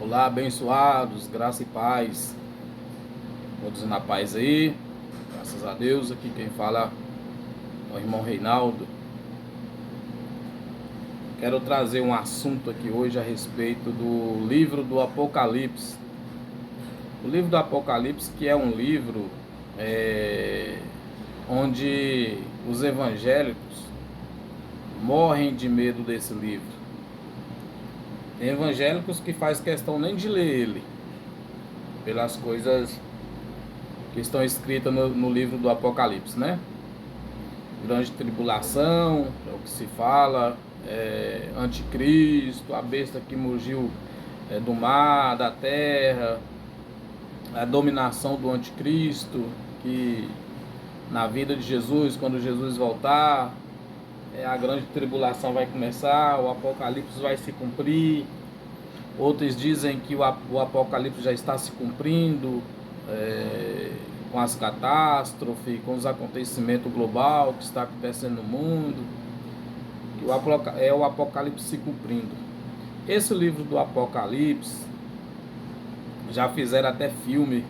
Olá, abençoados, graça e paz, todos na paz aí, graças a Deus. Aqui quem fala é o irmão Reinaldo. Quero trazer um assunto aqui hoje a respeito do livro do Apocalipse. O livro do Apocalipse, que é um livro onde os evangélicos morrem de medo desse livro. Tem evangélicos que faz questão nem de ler ele, pelas coisas que estão escritas no livro do Apocalipse, né? Grande tribulação, é o que se fala, anticristo, a besta que mugiu do mar, da terra, a dominação do anticristo, que na vida de Jesus, quando Jesus voltar, a grande tribulação vai começar, o Apocalipse vai se cumprir. Outros dizem que o Apocalipse já está se cumprindo, com as catástrofes, com os acontecimentos globais que está acontecendo no mundo, que é o Apocalipse se cumprindo. Esse livro do Apocalipse, já fizeram até filme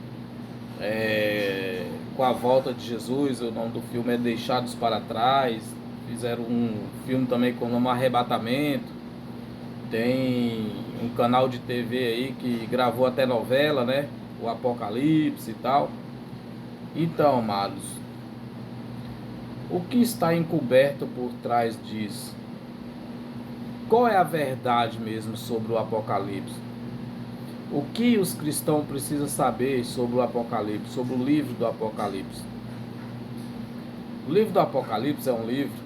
com a volta de Jesus. O nome do filme é Deixados para Trás. Fizeram um filme também com o nome Arrebatamento. Tem um canal de TV aí que gravou até novela, né? O Apocalipse e tal. Então, amados, o que está encoberto por trás disso? Qual é a verdade mesmo sobre o Apocalipse? O que os cristãos precisam saber sobre o Apocalipse, sobre o livro do Apocalipse? O livro do Apocalipse é um livro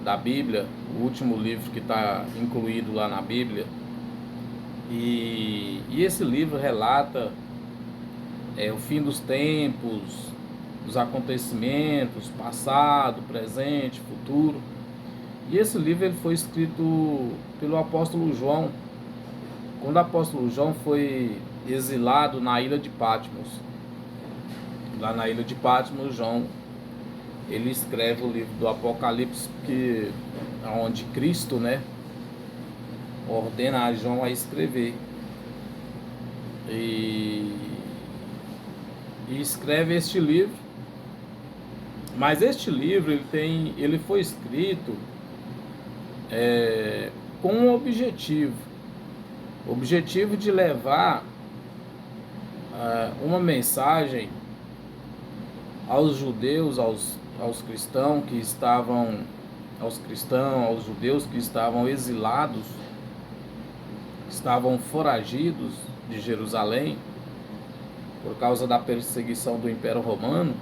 da Bíblia, o último livro que está incluído lá na Bíblia. E esse livro relata o fim dos tempos, os acontecimentos, passado, presente, futuro. E esse livro ele foi escrito pelo apóstolo João, quando o apóstolo João foi exilado na ilha de Patmos. Lá na ilha de Patmos, João ele escreve o livro do Apocalipse, que onde Cristo, né, ordena a João a escrever. E escreve este livro. Mas este livro ele foi escrito com um objetivo de levar uma mensagem aos judeus, aos cristãos que estavam, aos judeus que estavam exilados, estavam foragidos de Jerusalém por causa da perseguição do Império Romano,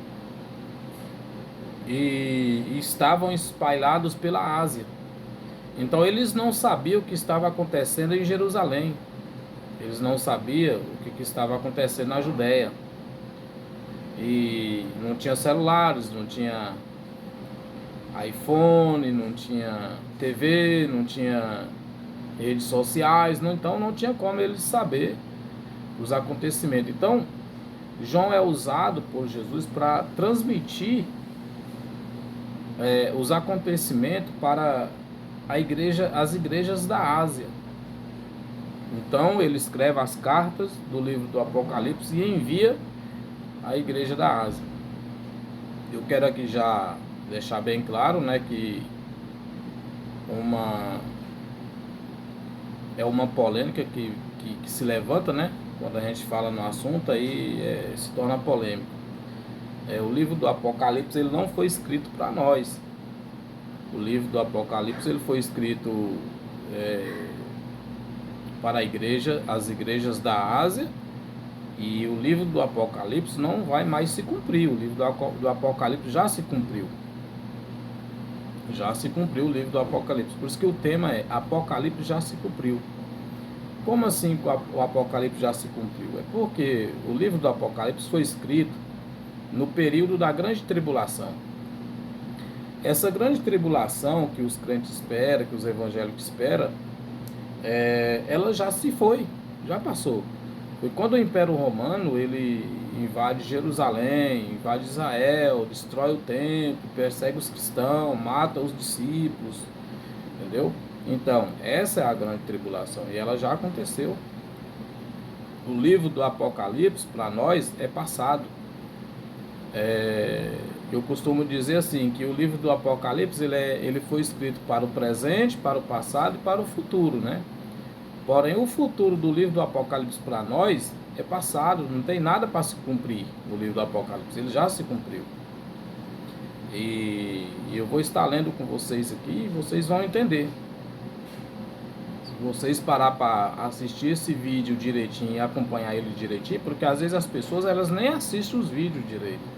e estavam espalhados pela Ásia. Então eles não sabiam o que estava acontecendo em Jerusalém, eles não sabiam o que estava acontecendo na Judéia. E não tinha celulares, não tinha iPhone, não tinha TV, não tinha redes sociais, então não tinha como eles saber os acontecimentos. Então João é usado por Jesus para transmitir os acontecimentos para as igrejas da Ásia. Então ele escreve as cartas do livro do Apocalipse e envia à igreja da Ásia. Eu quero aqui já deixar bem claro, né, que é uma polêmica que se levanta, né, quando a gente fala no assunto, aí se torna polêmico. O livro do Apocalipse ele não foi escrito para nós. O livro do Apocalipse ele foi escrito para as igrejas da Ásia, e o livro do Apocalipse não vai mais se cumprir. O livro do Apocalipse já se cumpriu. Já se cumpriu o livro do Apocalipse. Por isso que o tema é Apocalipse já se cumpriu. Como assim o Apocalipse já se cumpriu? É porque o livro do Apocalipse foi escrito no período da grande tribulação. Essa grande tribulação que os crentes esperam, que os evangélicos esperam, ela já se foi, já passou. Foi quando o Império Romano ele invade Jerusalém, invade Israel, destrói o templo, persegue os cristãos, mata os discípulos, entendeu? Então, essa é a grande tribulação e ela já aconteceu. O livro do Apocalipse, para nós, é passado. Eu costumo dizer assim, que o livro do Apocalipse ele foi escrito para o presente, para o passado e para o futuro, né? Porém, o futuro do livro do Apocalipse para nós é passado, não tem nada para se cumprir no livro do Apocalipse, ele já se cumpriu. E eu vou estar lendo com vocês aqui e vocês vão entender. Se vocês parar para assistir esse vídeo direitinho e acompanhar ele direitinho, porque às vezes as pessoas elas nem assistem os vídeos direito.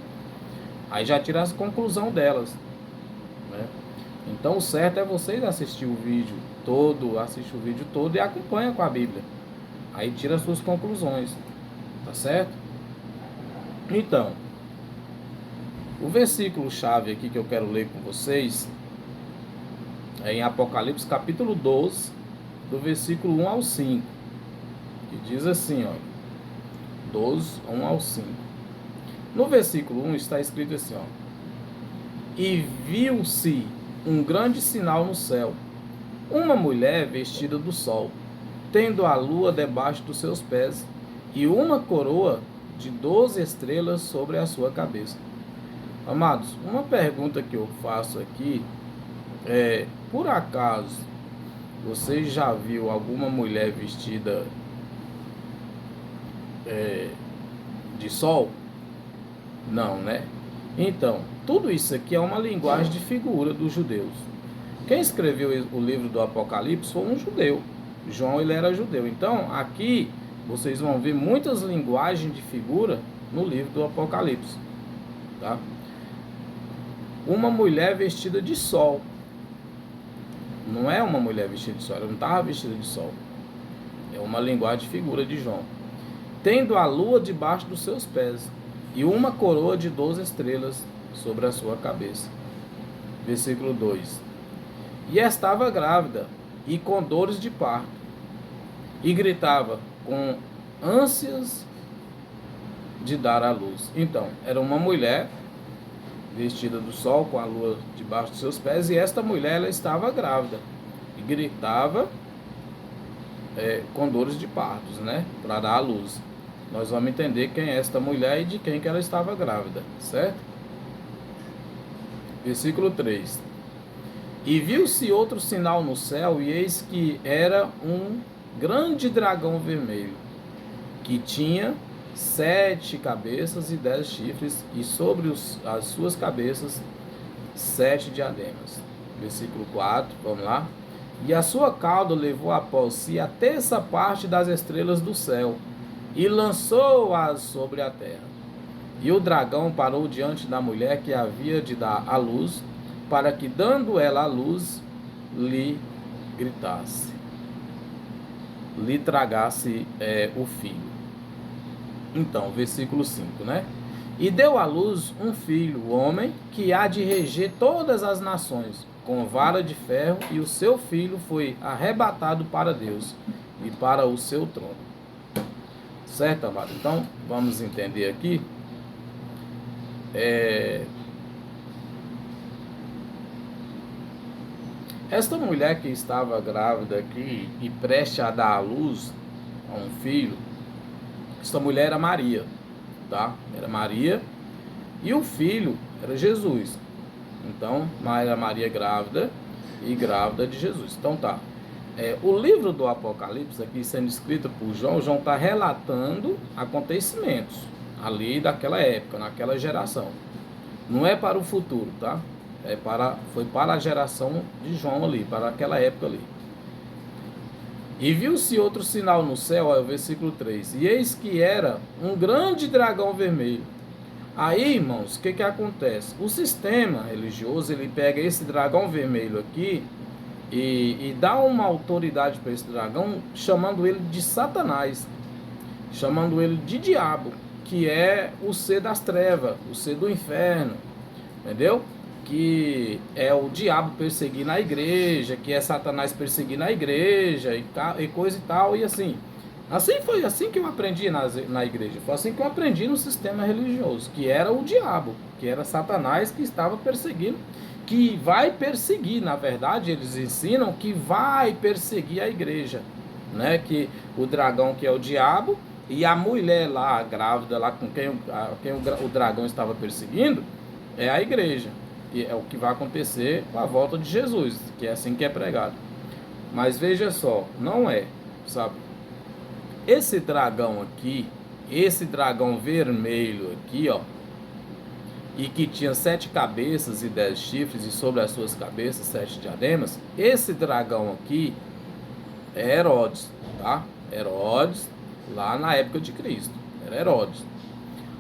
Aí já tira a conclusão delas, né? Então o certo é vocês assistir o vídeo todo, assistir o vídeo todo e acompanha com a Bíblia. Aí tira as suas conclusões, tá certo? Então, o versículo chave aqui que eu quero ler com vocês é em Apocalipse capítulo 12, do versículo 1 ao 5, que diz assim, ó, 12, 1 ao 5. No versículo 1 está escrito assim, ó: E viu-se um grande sinal no céu, uma mulher vestida do sol, tendo a lua debaixo dos seus pés, e uma coroa de 12 estrelas sobre a sua cabeça. Amados, uma pergunta que eu faço aqui é: por acaso você já viu alguma mulher vestida de sol? Não, né? Então, tudo isso aqui é uma linguagem de figura dos judeus. Quem escreveu o livro do Apocalipse foi um judeu. João, ele era judeu. Então, aqui vocês vão ver muitas linguagens de figura no livro do Apocalipse, tá? Uma mulher vestida de sol. Não é uma mulher vestida de sol, ela não estava vestida de sol. É uma linguagem de figura de João. Tendo a lua debaixo dos seus pés, e uma coroa de 12 estrelas sobre a sua cabeça. Versículo 2. E estava grávida, e com dores de parto, e gritava com ânsias de dar à luz. Então, era uma mulher vestida do sol, com a lua debaixo dos seus pés, e esta mulher ela estava grávida, e gritava com dores de partos, né, para dar à luz. Nós vamos entender quem é esta mulher e de quem que ela estava grávida, certo? Versículo 3. E viu-se outro sinal no céu, e eis que era um grande dragão vermelho, que tinha 7 cabeças e 10 chifres, e sobre as suas cabeças 7 diademas. Versículo 4, vamos lá. E a sua cauda levou após si a terça parte das estrelas do céu, e lançou-as sobre a terra. E o dragão parou diante da mulher que havia de dar à luz, para que, dando ela à luz, lhe gritasse, lhe tragasse o filho. Então, versículo 5, né? E deu à luz um filho, homem, que há de reger todas as nações, com vara de ferro, e o seu filho foi arrebatado para Deus e para o seu trono. Certo, amado? Então, vamos entender aqui. Esta mulher que estava grávida aqui e prestes a dar à luz a um filho, esta mulher era Maria, tá? Era Maria e o filho era Jesus. Então, era Maria grávida e grávida de Jesus. Então tá. O livro do Apocalipse, aqui sendo escrito por João, João está relatando acontecimentos ali daquela época, naquela geração. Não é para o futuro, tá? Foi para a geração de João ali, para aquela época ali. E viu-se outro sinal no céu, é o versículo 3. E eis que era um grande dragão vermelho. Aí, irmãos, o que acontece? O sistema religioso, ele pega esse dragão vermelho aqui e dá uma autoridade para esse dragão, chamando ele de Satanás, chamando ele de diabo, que é o ser das trevas, o ser do inferno, entendeu? Que é o diabo perseguir na igreja, que é Satanás perseguir na igreja e coisa e tal, e assim. Assim foi assim que eu aprendi na igreja. Foi assim que eu aprendi no sistema religioso, que era o diabo, que era Satanás que estava perseguindo, que vai perseguir, na verdade, eles ensinam que vai perseguir a igreja, né? Que o dragão que é o diabo e a mulher lá, a grávida lá com quem, o dragão estava perseguindo, é a igreja. E é o que vai acontecer com a volta de Jesus, que é assim que é pregado. Mas veja só, não é, sabe? Esse dragão aqui, esse dragão vermelho aqui, ó, e que tinha 7 cabeças e 10 chifres, e sobre as suas cabeças 7 diademas, esse dragão aqui é Herodes, tá? Herodes, lá na época de Cristo, era Herodes.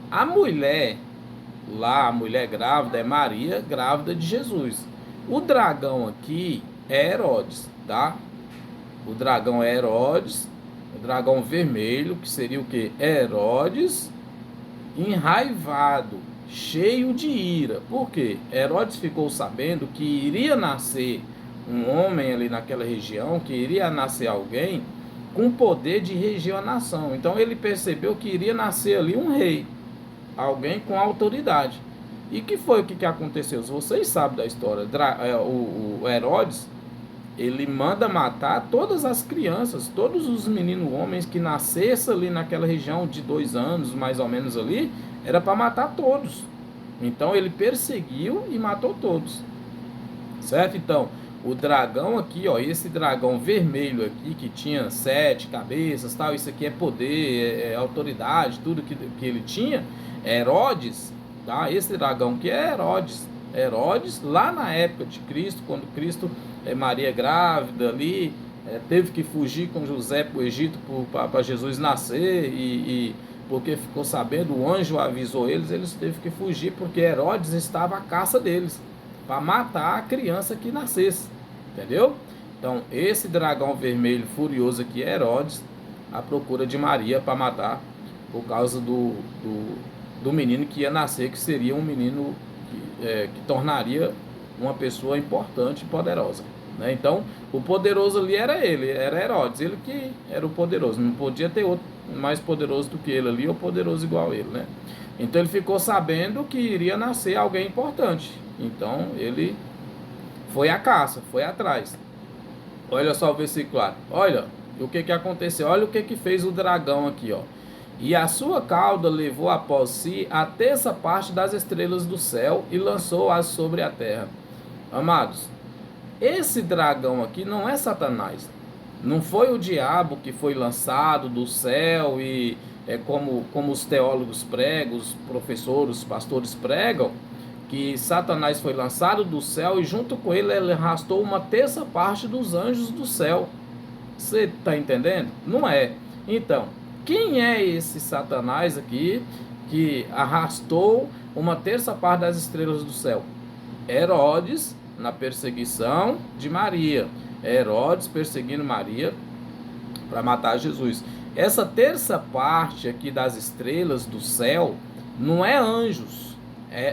A mulher, lá, a mulher grávida é Maria, grávida de Jesus. O dragão aqui é Herodes, tá? O dragão é Herodes, o dragão vermelho, que seria o que? Herodes enraivado, cheio de ira. Por quê? Herodes ficou sabendo que iria nascer um homem ali naquela região, que iria nascer alguém com poder de reger a nação. Então ele percebeu que iria nascer ali um rei, alguém com autoridade. E que foi o que aconteceu? Vocês sabem da história. O Herodes, ele manda matar todas as crianças, todos os meninos homens que nascessem ali naquela região de 2 anos, mais ou menos ali, era para matar todos. Então ele perseguiu e matou todos. Certo? Então, o dragão aqui, ó, esse dragão vermelho aqui, que tinha 7 cabeças, tal, isso aqui é poder, é autoridade, tudo que ele tinha, é Herodes, tá? Esse dragão que é Herodes. Herodes, lá na época de Cristo, quando Cristo, Maria grávida ali, teve que fugir com José para o Egito para Jesus nascer, e porque ficou sabendo, o anjo avisou eles teve que fugir, porque Herodes estava à caça deles, para matar a criança que nascesse, entendeu? Então, esse dragão vermelho furioso aqui é Herodes, à procura de Maria para matar, por causa do menino que ia nascer, que seria um menino que tornaria uma pessoa importante e poderosa, né? Então, o poderoso ali era ele, era Herodes, ele que era o poderoso, não podia ter outro mais poderoso do que ele ali, ou poderoso igual ele, né? Então ele ficou sabendo que iria nascer alguém importante, então ele foi à caça, foi atrás. Olha só o versículo 4, olha o que aconteceu, olha o que fez o dragão aqui, ó. E a sua cauda levou após si a terça parte das estrelas do céu e lançou-as sobre a terra. Amados, esse dragão aqui não é Satanás. Não foi o diabo que foi lançado do céu e como os teólogos pregam, os professores, os pastores pregam, que Satanás foi lançado do céu e junto com ele arrastou uma terça parte dos anjos do céu. Você está entendendo? Não é. Então, quem é esse Satanás aqui que arrastou uma terça parte das estrelas do céu? Herodes, na perseguição de Maria. Herodes perseguindo Maria para matar Jesus. Essa terça parte aqui das estrelas do céu não é anjos.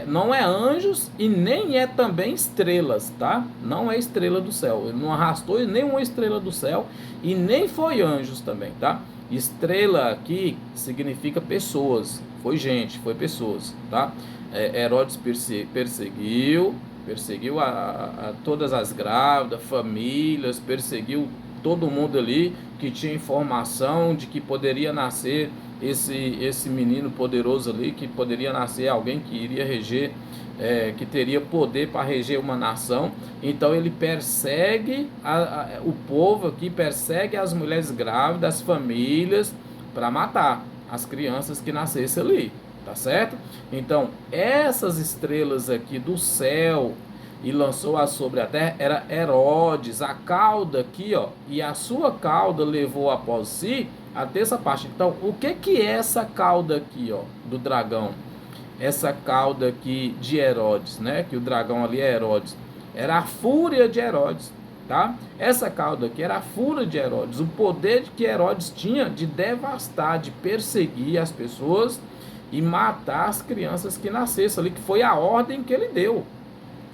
Não é anjos e nem é também estrelas, tá? Não é estrela do céu. Ele não arrastou nenhuma estrela do céu e nem foi anjos também, tá? Estrela aqui significa pessoas, foi gente, foi pessoas, tá? Herodes perseguiu a todas as grávidas, famílias, perseguiu todo mundo ali que tinha informação de que poderia nascer esse menino poderoso ali, que poderia nascer alguém que iria reger, que teria poder para reger uma nação. Então ele persegue o povo aqui, persegue as mulheres grávidas, as famílias, para matar as crianças que nascessem ali, tá certo? Então essas estrelas aqui do céu e lançou-as sobre a terra, era Herodes, a cauda aqui, ó, e a sua cauda levou após si a terça parte. Então, o que é essa cauda aqui, ó, do dragão? Essa cauda aqui de Herodes, né, que o dragão ali é Herodes, era a fúria de Herodes, tá? Essa cauda aqui era a fúria de Herodes, o poder que Herodes tinha de devastar, de perseguir as pessoas e matar as crianças que nascessem ali, que foi a ordem que ele deu.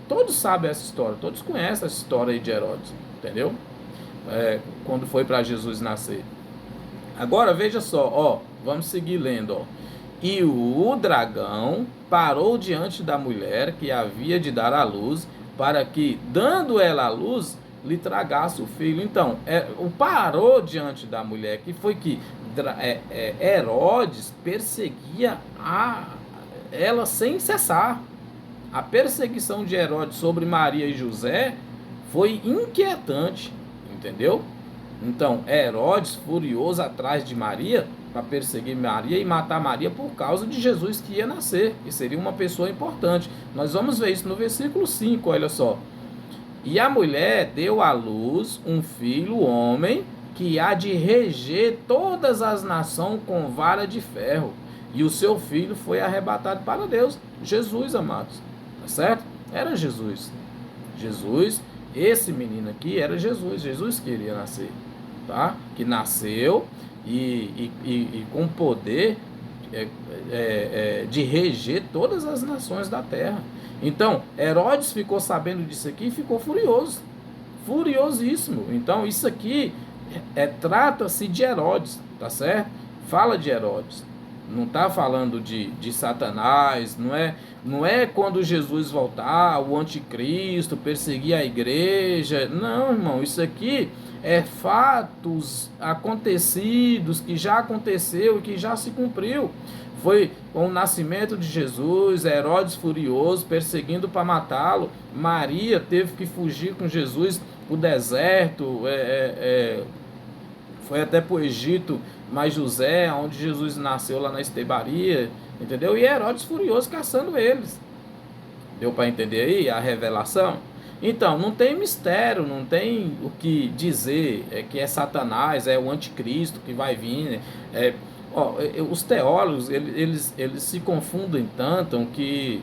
Todos sabem essa história, todos conhecem essa história aí de Herodes, entendeu? Quando foi para Jesus nascer. Agora veja só, ó, vamos seguir lendo, ó. E o dragão parou diante da mulher que havia de dar à luz, para que, dando ela à luz, lhe tragasse o filho. Então, o parou diante da mulher, que foi que Herodes perseguia ela sem cessar. A perseguição de Herodes sobre Maria e José foi inquietante, entendeu? Então, Herodes, furioso atrás de Maria, para perseguir Maria e matar Maria por causa de Jesus que ia nascer, que seria uma pessoa importante. Nós vamos ver isso no versículo 5, olha só. E a mulher deu à luz um filho, homem, que há de reger todas as nações com vara de ferro. E o seu filho foi arrebatado para Deus. Jesus, amados. Tá certo? Era Jesus. Jesus, esse menino aqui era Jesus. Jesus queria nascer. Tá? Que nasceu e com poder de reger todas as nações da terra. Então, Herodes ficou sabendo disso aqui e ficou furioso. Furiosíssimo. Então, isso aqui trata-se de Herodes, tá certo? Fala de Herodes. Não está falando de Satanás, não é quando Jesus voltar, o anticristo, perseguir a igreja. Não, irmão, isso aqui é fatos acontecidos, que já aconteceu e que já se cumpriu. Foi com o nascimento de Jesus, Herodes furioso, perseguindo para matá-lo. Maria teve que fugir com Jesus para o deserto, foi até para o Egito, mas José, onde Jesus nasceu lá na estebaria, entendeu? E Herodes furioso caçando eles. Deu para entender aí a revelação? Então, não tem mistério, não tem o que dizer, que é Satanás, é o anticristo que vai vir. Os teólogos, eles se confundem tanto que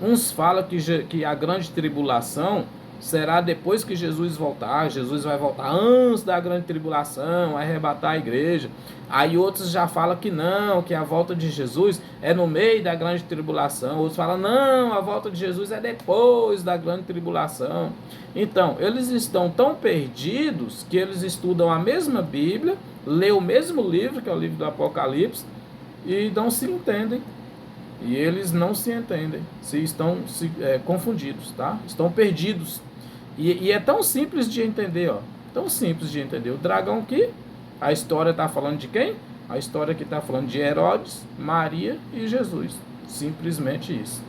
uns falam que a grande tribulação será depois que Jesus voltar. Jesus vai voltar antes da grande tribulação, vai arrebatar a igreja. Aí outros já falam que não, que a volta de Jesus é no meio da grande tribulação. Outros falam, não, a volta de Jesus é depois da grande tribulação. Então, eles estão tão perdidos que eles estudam a mesma Bíblia, lê o mesmo livro, que é o livro do Apocalipse, e não se entendem. E eles não se entendem, estão confundidos, tá? Estão perdidos. E é tão simples de entender, ó. Tão simples de entender. O dragão aqui, a história está falando de quem? A história aqui está falando de Herodes, Maria e Jesus. Simplesmente isso.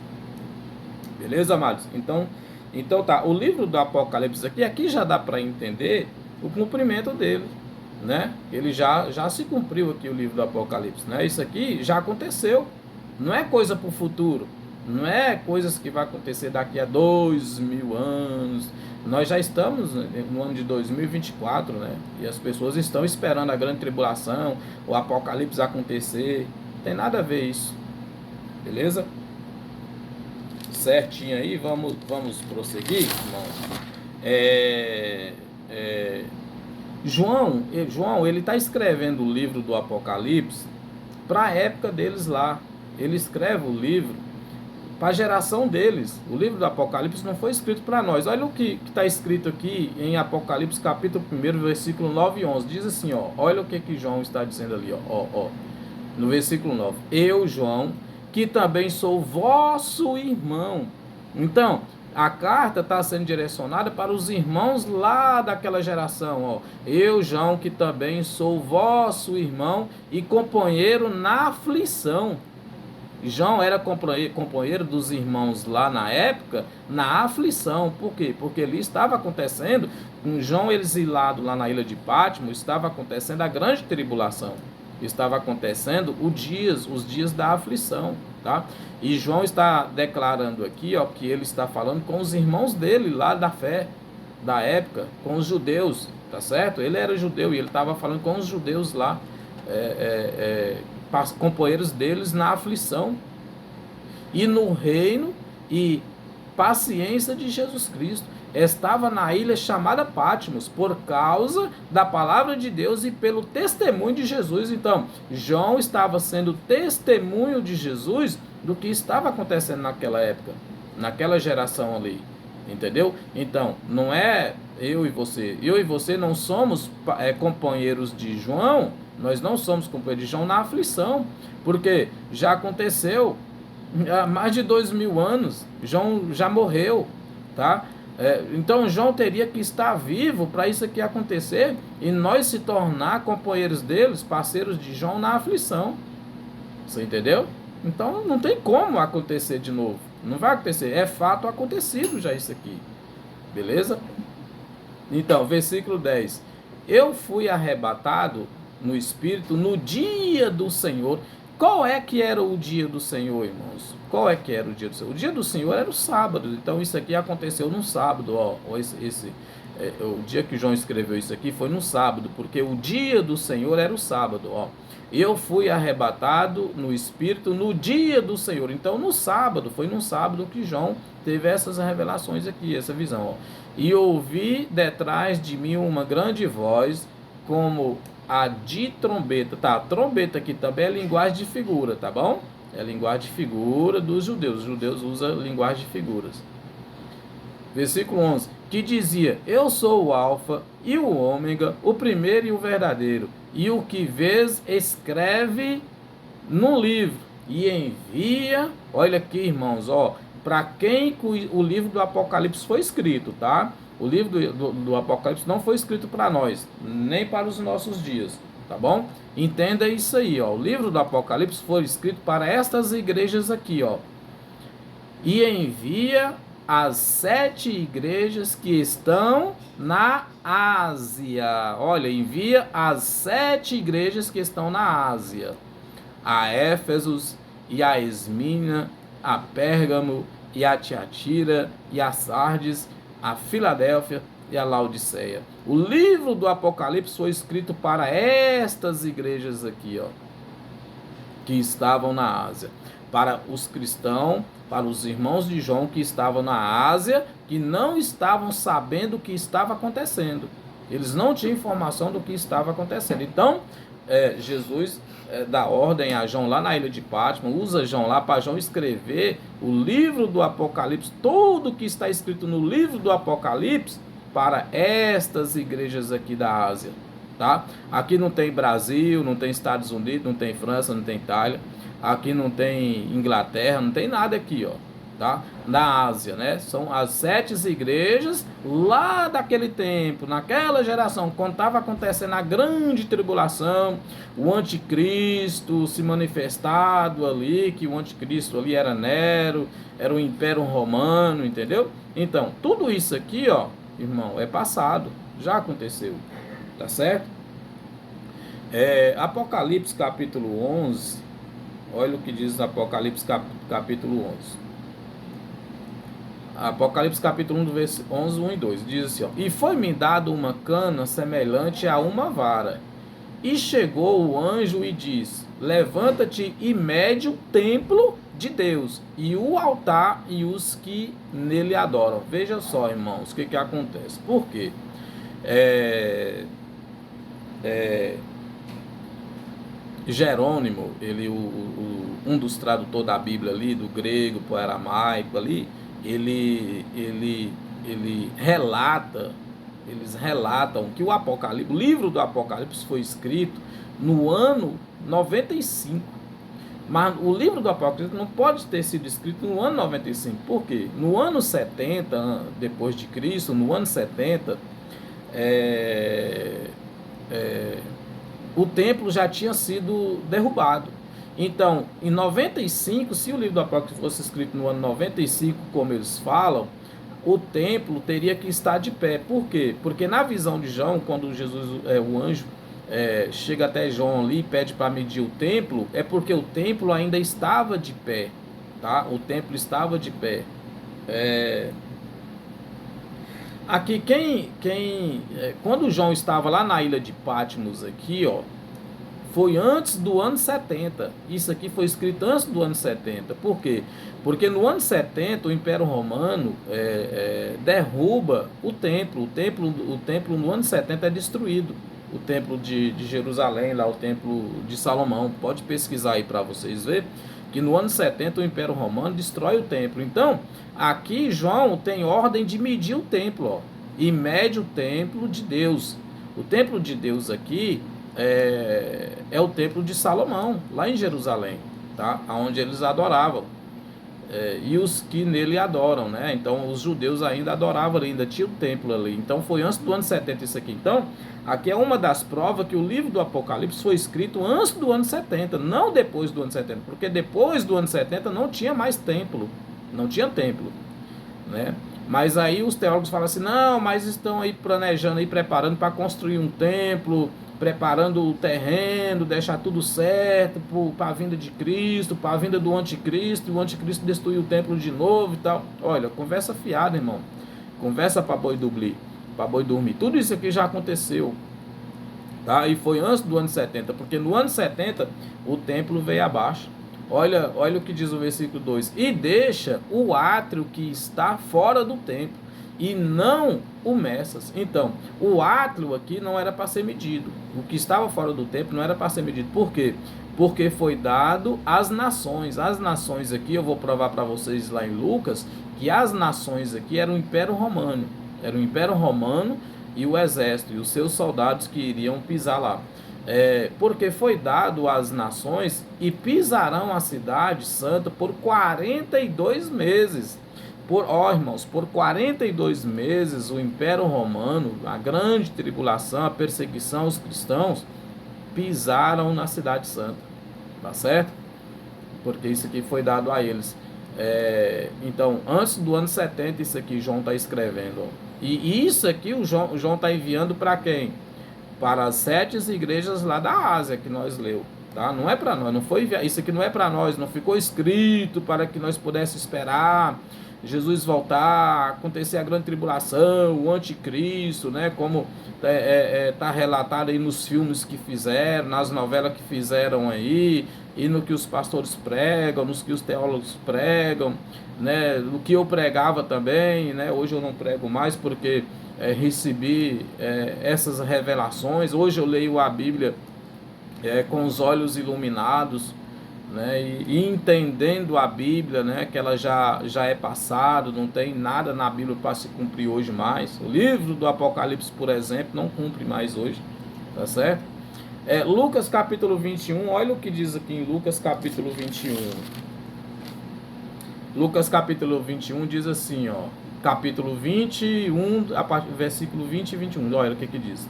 Beleza, amados? Então tá. O livro do Apocalipse aqui já dá para entender o cumprimento dele, né? Ele já se cumpriu aqui, o livro do Apocalipse, né? Isso aqui já aconteceu. Não é coisa para o futuro. Não é coisas que vai acontecer daqui a 2000 anos. Nós já estamos no ano de 2024, né? E as pessoas estão esperando a grande tribulação, o apocalipse acontecer. Não tem nada a ver isso. Beleza? Certinho aí, vamos prosseguir, irmãos. João, ele está escrevendo o livro do Apocalipse para a época deles lá. Ele escreve o livro para a geração deles. O livro do Apocalipse não foi escrito para nós. Olha o que está escrito aqui em Apocalipse capítulo 1, versículo 9 e 11. Diz assim, ó, olha o que João está dizendo ali, ó, no versículo 9. Eu, João, que também sou vosso irmão. Então, a carta está sendo direcionada para os irmãos lá daquela geração, ó. Eu, João, que também sou vosso irmão e companheiro na aflição. João era companheiro dos irmãos lá na época, na aflição. Por quê? Porque ali estava acontecendo, com João exilado lá na ilha de Patmos, estava acontecendo a grande tribulação. Estava acontecendo os dias da aflição, tá? E João está declarando aqui, ó, que ele está falando com os irmãos dele lá da fé, da época, com os judeus, tá certo? Ele era judeu e ele estava falando com os judeus lá, companheiros deles na aflição e no reino e paciência de Jesus Cristo. Estava na ilha chamada Patmos por causa da palavra de Deus e pelo testemunho de Jesus. Então, João estava sendo testemunho de Jesus do que estava acontecendo naquela época, naquela geração ali, entendeu? Então, não é eu e você não somos companheiros de João Nós não somos companheiros de João na aflição, porque já aconteceu há mais de 2000 anos, João já morreu, tá? Então João teria que estar vivo para isso aqui acontecer e nós se tornar companheiros deles, parceiros de João na aflição. Você entendeu? Então não tem como acontecer de novo. Não vai acontecer. É fato acontecido já isso aqui. Beleza? Então, versículo 10. Eu fui arrebatado no Espírito no dia do Senhor. Qual é que era o dia do Senhor, irmãos? Qual é que era o dia do Senhor? O dia do Senhor era o sábado. Então isso aqui aconteceu no sábado. O dia que João escreveu isso aqui foi no sábado, porque o dia do Senhor era o sábado. Eu fui arrebatado no Espírito no dia do Senhor. Então no sábado, foi no sábado que João teve essas revelações aqui, essa visão. E ouvi detrás de mim uma grande voz, como a de trombeta. Tá, trombeta aqui também é linguagem de figura, tá bom? É linguagem de figura dos judeus. Os judeus usam linguagem de figuras. Versículo 11. Que dizia: eu sou o alfa e o ômega, o primeiro e o verdadeiro. E o que vês, escreve no livro e envia. Olha aqui, irmãos, para quem o livro do Apocalipse foi escrito, tá? O livro do Apocalipse não foi escrito para nós, nem para os nossos dias, tá bom? Entenda isso aí, o livro do Apocalipse foi escrito para estas igrejas aqui, e envia as 7 igrejas que estão na Ásia. Olha, envia as 7 igrejas que estão na Ásia: a Éfesos, e a Esmina, a Pérgamo, e a Tiatira, e a Sardes, a Filadélfia e a Laodiceia. O livro do Apocalipse foi escrito para estas igrejas aqui, que estavam na Ásia. Para os cristãos, para os irmãos de João que estavam na Ásia, que não estavam sabendo o que estava acontecendo. Eles não tinham informação do que estava acontecendo. Então, Jesus dá ordem a João lá na ilha de Patmos, usa João lá para João escrever o livro do Apocalipse, tudo que está escrito no livro do Apocalipse para estas igrejas aqui da Ásia, tá? Aqui não tem Brasil, não tem Estados Unidos, não tem França, não tem Itália, aqui não tem Inglaterra, não tem nada aqui, tá? Na Ásia, né? São as 7 igrejas lá daquele tempo, naquela geração, quando estava acontecendo a grande tribulação, o anticristo se manifestado ali, que o anticristo ali era Nero, era o Império Romano, entendeu? Então, tudo isso aqui, irmão, é passado, já aconteceu, tá certo? Apocalipse capítulo 11, olha o que diz Apocalipse capítulo 11. Apocalipse capítulo 1, do versículo 11, 1 e 2, diz assim, e foi-me dado uma cana semelhante a uma vara, e chegou o anjo e disse, levanta-te e mede o templo de Deus, e o altar e os que nele adoram. Veja só, irmãos, o que acontece. Por quê? Jerônimo, ele, um dos tradutores da Bíblia ali, do grego para o aramaico ali, eles relatam que o livro do Apocalipse foi escrito no ano 95. Mas o livro do Apocalipse não pode ter sido escrito no ano 95. Por quê? No ano 70 depois de Cristo, no ano 70, o templo já tinha sido derrubado. Então, em 95, se o livro do Apocalipse fosse escrito no ano 95, como eles falam, o templo teria que estar de pé. Por quê? Porque na visão de João, quando Jesus, o anjo, chega até João ali e pede para medir o templo, é porque o templo ainda estava de pé, tá? O templo estava de pé. Aqui, quando João estava lá na ilha de Patmos aqui, foi antes do ano 70. Isso aqui foi escrito antes do ano 70. Por quê? Porque no ano 70 o Império Romano derruba o templo. O templo no ano 70 é destruído. O templo de Jerusalém, lá o templo de Salomão. Pode pesquisar aí para vocês verem que no ano 70 o Império Romano destrói o templo. Então, aqui João tem ordem de medir o templo, e mede o templo de Deus. O templo de Deus aqui é o templo de Salomão, lá em Jerusalém, tá? Onde eles adoravam. E os que nele adoram, né? Então os judeus ainda adoravam, ainda tinha o templo ali. Então foi antes do ano 70 isso aqui. Então, aqui é uma das provas que o livro do Apocalipse foi escrito antes do ano 70, não depois do ano 70, porque depois do ano 70 não tinha mais templo, não tinha templo, né? Mas aí os teólogos falam assim, não, mas estão aí planejando, aí preparando para construir um templo, preparando o terreno, deixar tudo certo para a vinda de Cristo, para a vinda do anticristo, e o anticristo destruir o templo de novo e tal. Olha, conversa fiada, irmão. Conversa para boi dormir. Tudo isso aqui já aconteceu, tá? E foi antes do ano 70, porque no ano 70 o templo veio abaixo. Olha o que diz o versículo 2: e deixa o átrio que está fora do templo, e não o Messas. Então, o átrio aqui não era para ser medido. O que estava fora do templo não era para ser medido. Por quê? Porque foi dado às nações. As nações aqui, eu vou provar para vocês lá em Lucas, que as nações aqui eram o Império Romano. Era o Império Romano e o exército, e os seus soldados que iriam pisar lá. Porque foi dado às nações e pisarão a cidade santa por 42 meses. Irmãos, por 42 meses o Império Romano, a grande tribulação, a perseguição aos cristãos, pisaram na cidade santa, tá certo? Porque isso aqui foi dado a eles. Então, antes do ano 70, isso aqui João está escrevendo. E isso aqui o João está enviando para quem? Para as 7 igrejas lá da Ásia que nós leu, tá? Não é para nós, não foi isso aqui, não é para nós, não ficou escrito para que nós pudéssemos esperar Jesus voltar, acontecer a grande tribulação, o anticristo, né? Como tá relatado aí nos filmes que fizeram, nas novelas que fizeram aí, e no que os pastores pregam, nos que os teólogos pregam, né? No que eu pregava também, né? Hoje eu não prego mais porque recebi essas revelações. Hoje eu leio a Bíblia com os olhos iluminados, né, e entendendo a Bíblia, né, que ela já é passado, não tem nada na Bíblia para se cumprir hoje mais. O livro do Apocalipse, por exemplo, não cumpre mais hoje, tá certo? Lucas capítulo 21, olha o que diz aqui em Lucas capítulo 21. Lucas capítulo 21 diz assim, ó, capítulo 21, a partir do versículo 20 e 21, olha o que diz.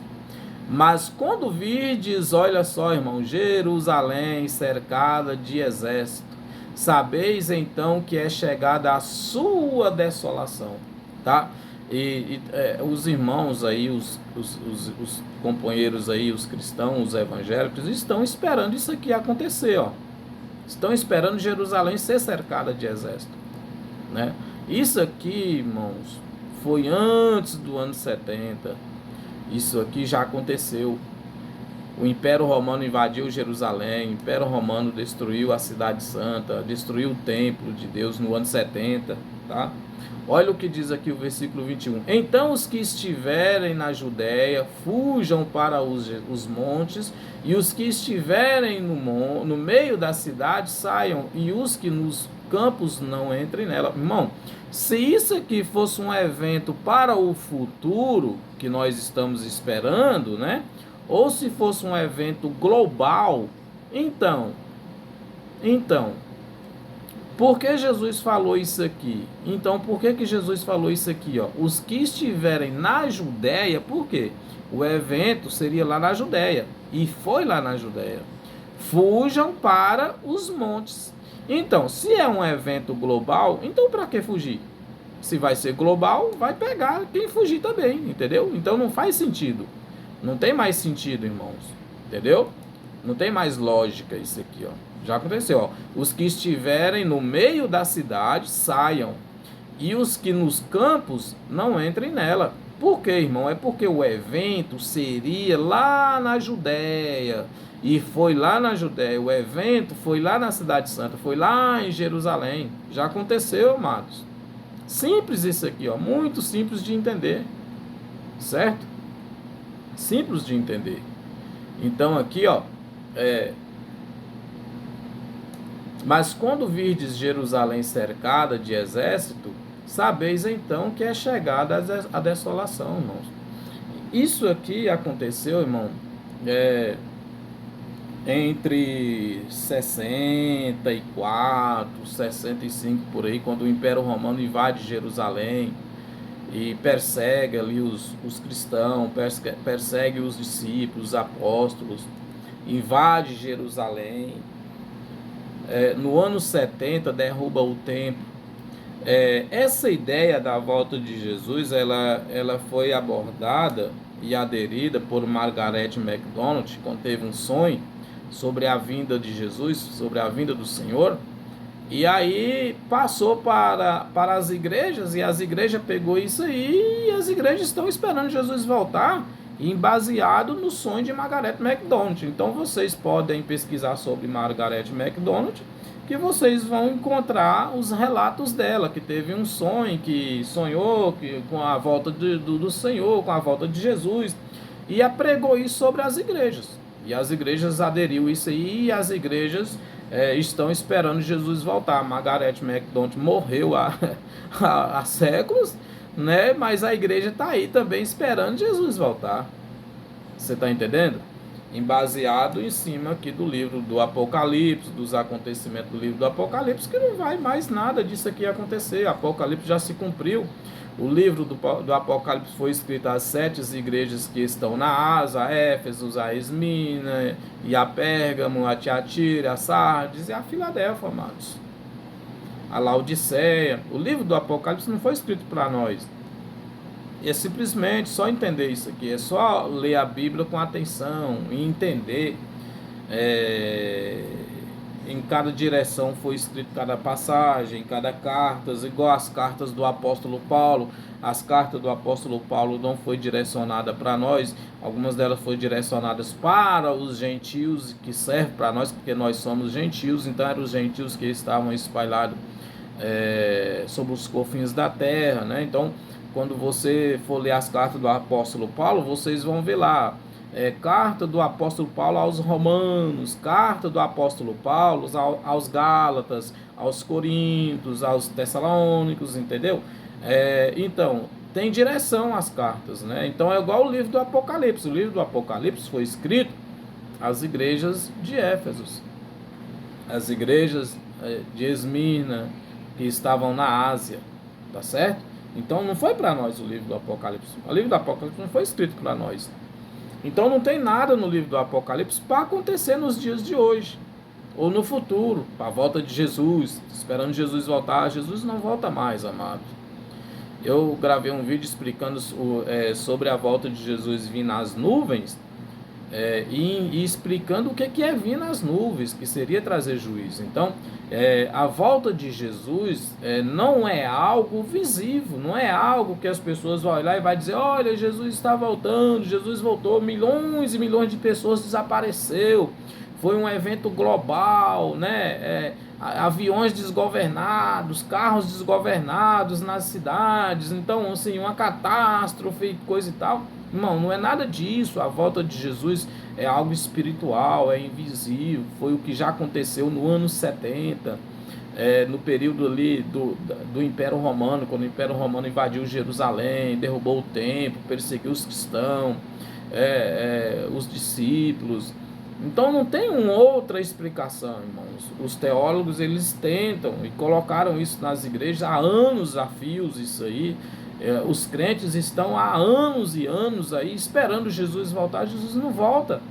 Mas quando virdes, olha só, irmão, Jerusalém cercada de exército, sabeis então que é chegada a sua desolação, tá? Os irmãos aí, os companheiros aí, os cristãos, os evangélicos, estão esperando isso aqui acontecer, ó. Estão esperando Jerusalém ser cercada de exército, né? Isso aqui, irmãos, foi antes do ano 70. Isso aqui já aconteceu. O Império Romano invadiu Jerusalém, o Império Romano destruiu a cidade santa, destruiu o templo de Deus no ano 70, tá? Olha o que diz aqui o versículo 21. Então os que estiverem na Judéia fujam para os montes, e os que estiverem no meio da cidade saiam, e os que nos campos não entrem nela. Irmão, se isso aqui fosse um evento para o futuro, que nós estamos esperando, né? Ou se fosse um evento global, então, por que Jesus falou isso aqui? Então, por que Jesus falou isso aqui, ó? Os que estiverem na Judéia, por quê? O evento seria lá na Judéia, e foi lá na Judéia. Fujam para os montes. Então, se é um evento global, então para que fugir? Se vai ser global, vai pegar quem fugir também, entendeu? Então não faz sentido. Não tem mais sentido, irmãos. Entendeu? Não tem mais lógica isso aqui, ó. Já aconteceu, ó. Os que estiverem no meio da cidade, saiam. E os que nos campos, não entrem nela. Por quê, irmão? É porque o evento seria lá na Judéia. E foi lá na Judéia. O evento foi lá na Cidade Santa. Foi lá em Jerusalém. Já aconteceu, amados. Simples isso aqui, ó. Muito simples de entender. Certo? Simples de entender. Então aqui, ó. Mas quando virdes Jerusalém cercada de exército, sabeis então que é chegada a desolação, irmãos. Isso aqui aconteceu, irmão, entre 64, 65 por aí, quando o Império Romano invade Jerusalém e persegue ali os cristãos, persegue os discípulos, os apóstolos, invade Jerusalém. No ano 70 derruba o templo. Essa ideia da volta de Jesus, ela foi abordada e aderida por Margaret MacDonald, quando teve um sonho sobre a vinda de Jesus, sobre a vinda do Senhor, e aí passou para as igrejas, e as igrejas pegou isso aí, e as igrejas estão esperando Jesus voltar, e baseado no sonho de Margaret MacDonald. Então vocês podem pesquisar sobre Margaret MacDonald, que vocês vão encontrar os relatos dela, que teve um sonho, que sonhou com a volta do Senhor, com a volta de Jesus, e apregou isso sobre as igrejas. E as igrejas aderiu isso aí, e as igrejas estão esperando Jesus voltar. Margaret MacDonald morreu há séculos, né? Mas a igreja está aí também esperando Jesus voltar. Você está entendendo? Baseado em cima aqui do livro do Apocalipse, dos acontecimentos do livro do Apocalipse, que não vai mais nada disso aqui acontecer. Apocalipse já se cumpriu. O livro do Apocalipse foi escrito às 7 igrejas que estão na Ásia, a Éfeso, a Esmina, e a Pérgamo, a Tiatira, a Sardes e a Filadélfia, amados. A Laodiceia. O livro do Apocalipse não foi escrito para nós. É simplesmente só entender isso aqui, é só ler a Bíblia com atenção e entender. Em cada direção foi escrito cada passagem, cada carta, igual as cartas do apóstolo Paulo. As cartas do apóstolo Paulo não foi direcionada para nós, algumas delas foram direcionadas para os gentios, que serve para nós, porque nós somos gentios, então eram os gentios que estavam espalhados sobre os confins da terra, né? Então, quando você for ler as cartas do apóstolo Paulo, vocês vão ver lá, carta do apóstolo Paulo aos romanos, carta do apóstolo Paulo aos gálatas, aos coríntios, aos tessalônicos, entendeu? Então, tem direção as cartas, né? Então é igual o livro do Apocalipse. O livro do Apocalipse foi escrito às igrejas de Éfeso, as igrejas de Esmirna, que estavam na Ásia, tá certo? Então não foi para nós o livro do Apocalipse. O livro do Apocalipse não foi escrito para nós. Então não tem nada no livro do Apocalipse para acontecer nos dias de hoje ou no futuro, para a volta de Jesus, esperando Jesus voltar. Jesus não volta mais, amado. Eu gravei um vídeo explicando sobre a volta de Jesus vir nas nuvens, e explicando o que é vir nas nuvens, que seria trazer juízo. Então, a volta de Jesus não é algo visível, não é algo que as pessoas vão olhar e vai dizer: olha, Jesus está voltando, Jesus voltou, milhões e milhões de pessoas desapareceu, foi um evento global, né? Aviões desgovernados, carros desgovernados nas cidades, então assim, uma catástrofe, coisa e tal. Irmão, não é nada disso. A volta de Jesus é algo espiritual, é invisível. Foi o que já aconteceu no ano 70, no período ali do Império Romano, quando o Império Romano invadiu Jerusalém, derrubou o templo, perseguiu os cristãos, os discípulos. Então não tem uma outra explicação, irmãos. Os teólogos, eles tentam e colocaram isso nas igrejas há anos a fios, isso aí. Os crentes estão há anos e anos aí esperando Jesus voltar. Jesus não volta.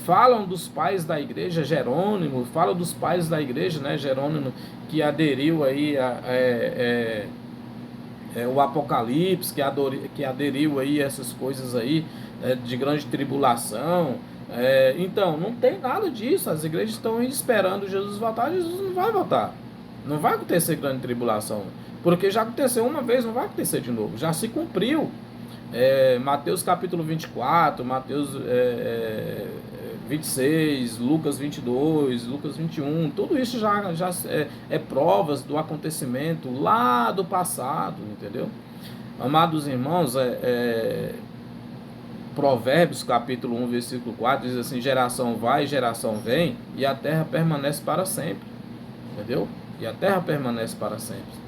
Falam dos pais da igreja, Jerônimo, falam dos pais da igreja, né? Jerônimo, que aderiu aí o Apocalipse, que aderiu aí essas coisas aí de grande tribulação. Então, não tem nada disso. As igrejas estão esperando Jesus voltar. Jesus não vai voltar. Não vai acontecer grande tribulação, porque já aconteceu uma vez, não vai acontecer de novo. Já se cumpriu. Mateus capítulo 24, Mateus 26, Lucas 22, Lucas 21, tudo isso já é provas do acontecimento lá do passado, entendeu? Amados irmãos, Provérbios capítulo 1, versículo 4, diz assim: geração vai, geração vem, e a terra permanece para sempre, entendeu? E a terra permanece para sempre.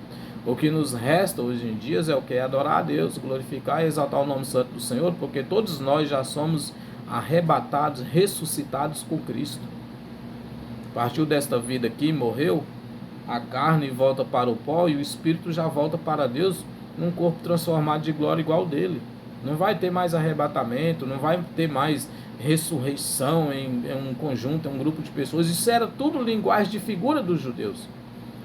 O que nos resta hoje em dia é o que? Adorar a Deus, glorificar e exaltar o nome santo do Senhor, porque todos nós já somos arrebatados, ressuscitados com Cristo. Partiu desta vida aqui, morreu, a carne volta para o pó e o espírito já volta para Deus num corpo transformado de glória igual dele. Não vai ter mais arrebatamento, não vai ter mais ressurreição em um conjunto, em um grupo de pessoas. Isso era tudo linguagem de figura dos judeus.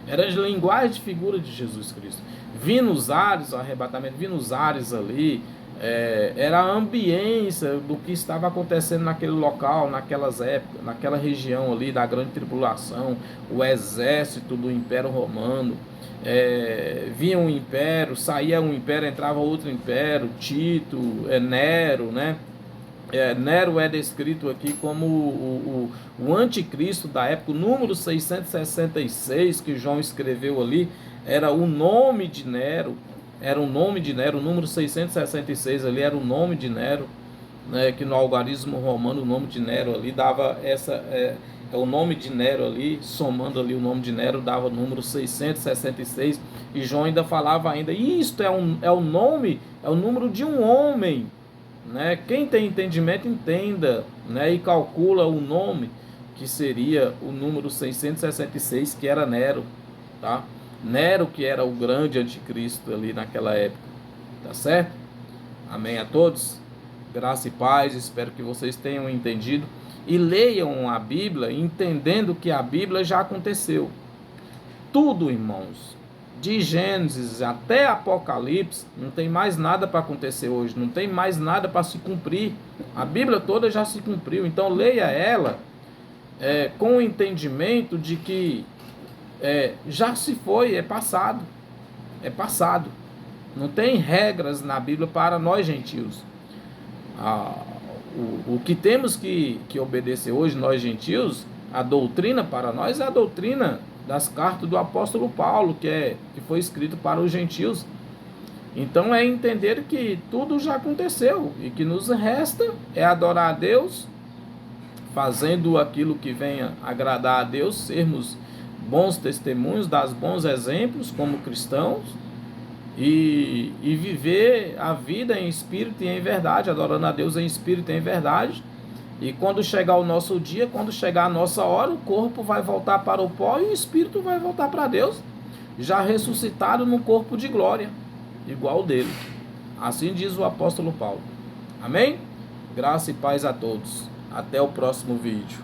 Era de linguagem de figura de Jesus Cristo. Vindo os ares, o arrebatamento, vindo os ares ali, era a ambiência do que estava acontecendo naquele local, naquelas épocas, naquela região ali da grande tribulação, o exército do Império Romano. Vinha um império, saía um império, entrava outro império, Tito, Nero, né? Nero é descrito aqui como o anticristo da época. O número 666 que João escreveu ali era o nome de Nero. Era o nome de Nero. O número 666 ali era o nome de Nero, né? Que no algarismo romano o nome de Nero ali dava o nome de Nero ali, somando ali o nome de Nero, dava o número 666. E João ainda falava ainda, isto é o número de um homem, né? Quem tem entendimento entenda, né? E calcula o nome, que seria o número 666, que era Nero, tá? Nero, que era o grande anticristo ali naquela época, tá certo? Amém a todos, graça e paz. Espero que vocês tenham entendido e leiam a Bíblia entendendo que a Bíblia já aconteceu tudo, irmãos. De Gênesis até Apocalipse, não tem mais nada para acontecer hoje, não tem mais nada para se cumprir. A Bíblia toda já se cumpriu, então leia ela com o entendimento de que já se foi, é passado. Não tem regras na Bíblia para nós gentios. O que temos que obedecer hoje, nós gentios, a doutrina para nós é a doutrina das cartas do apóstolo Paulo, que foi escrito para os gentios. Então é entender que tudo já aconteceu e que nos resta é adorar a Deus, fazendo aquilo que venha agradar a Deus, sermos bons testemunhos, dar bons exemplos como cristãos e viver a vida em espírito e em verdade, adorando a Deus em espírito e em verdade. E quando chegar o nosso dia, quando chegar a nossa hora, o corpo vai voltar para o pó e o espírito vai voltar para Deus, já ressuscitado no corpo de glória, igual dele. Assim diz o apóstolo Paulo. Amém? Graça e paz a todos. Até o próximo vídeo.